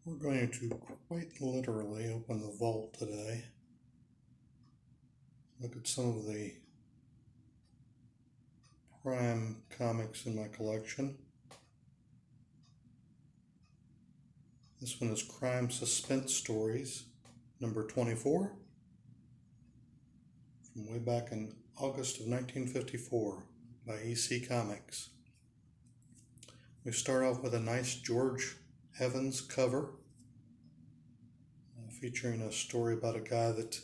We're going to quite literally open the vault today. Look at some of the prime comics in my collection. This one is Crime Suspense Stories, number 24, from way back in August of 1954 by EC Comics. We start off with a nice George Evans cover featuring a story about a guy that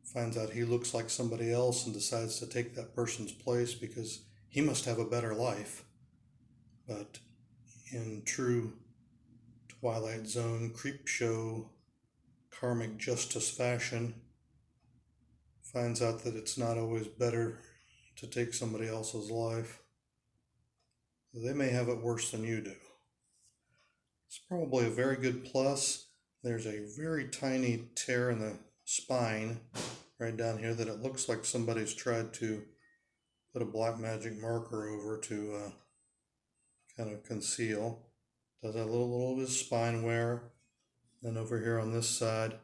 finds out he looks like somebody else and decides to take that person's place because he must have a better life. But in true Twilight Zone creep show karmic justice fashion, finds out that it's not always better to take somebody else's life. They may have it worse than you do. It's probably a very good plus. There's a very tiny tear in the spine right down here that it looks like somebody's tried to put a black magic marker over to kind of conceal. Does have a little bit of spine wear. Then over here on this side,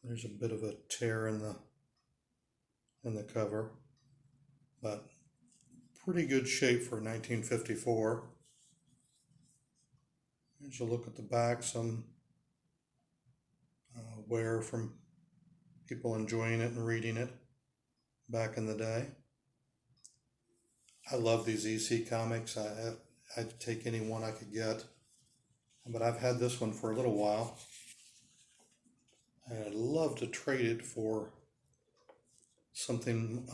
there's a bit of a tear in the cover, but pretty good shape for 1954. Here's a look at the back, some wear from people enjoying it and reading it back in the day. I love these EC comics. I'd take any one I could get, but I've had this one for a little while. I'd love to trade it for something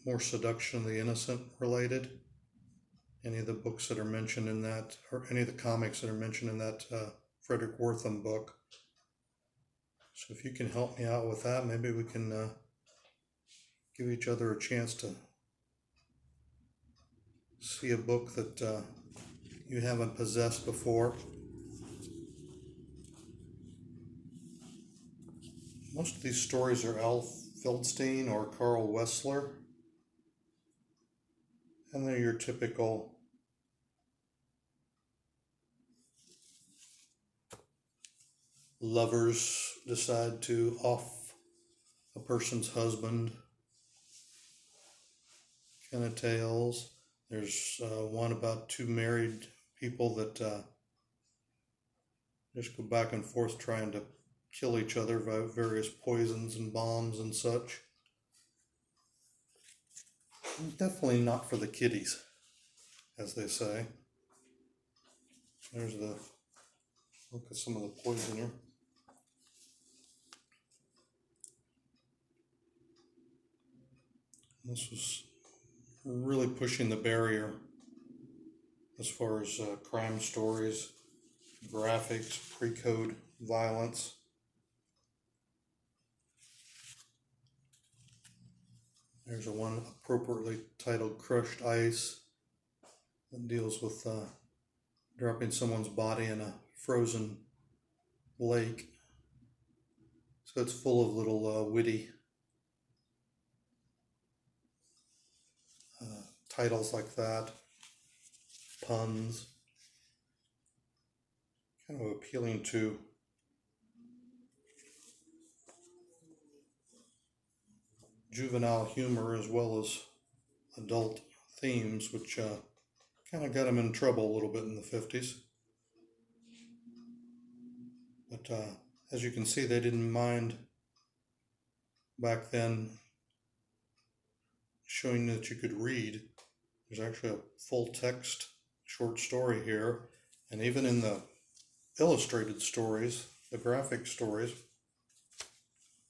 more Seduction of the Innocent related. Any of the books that are mentioned in that, or any of the comics that are mentioned in that Frederick Wortham book. So if you can help me out with that, maybe we can give each other a chance to see a book that you haven't possessed before. Most of these stories are Al Feldstein or Carl Wessler, and they're your typical lovers decide to off a person's husband kind of tales. There's one about two married people that just go back and forth trying to kill each other by various poisons and bombs and such. Definitely not for the kiddies, as they say. There's the look at some of the poison here. This was really pushing the barrier as far as crime stories, graphics, pre-code violence. There's a one appropriately titled Crushed Ice that deals with dropping someone's body in a frozen lake. So it's full of little witty titles like that, puns, kind of appealing to juvenile humor as well as adult themes, which kind of got him in trouble a little bit in the 50s. But as you can see, they didn't mind back then showing that you could read. There's actually a full text short story here, and even in the illustrated stories, the graphic stories.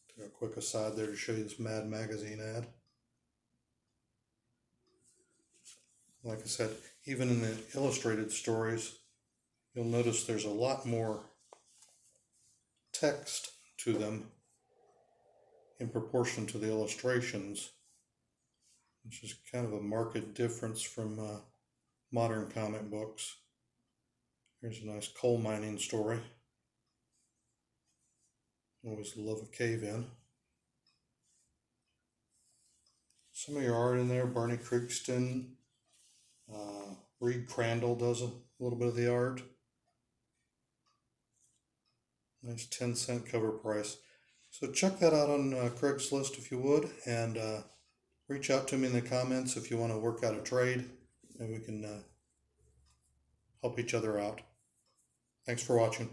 Take a quick aside there to show you this Mad Magazine ad. Like I said, even in the illustrated stories, you'll notice there's a lot more text to them in proportion to the illustrations, which is kind of a marked difference from modern comic books. Here's a nice coal mining story. Always love a cave-in. Some of your art in there, Barney Krigstein. Crandall does a little bit of the art. Nice 10-cent cover price. So check that out on Craigslist if you would, and reach out to me in the comments if you want to work out a trade, and we can help each other out. Thanks for watching.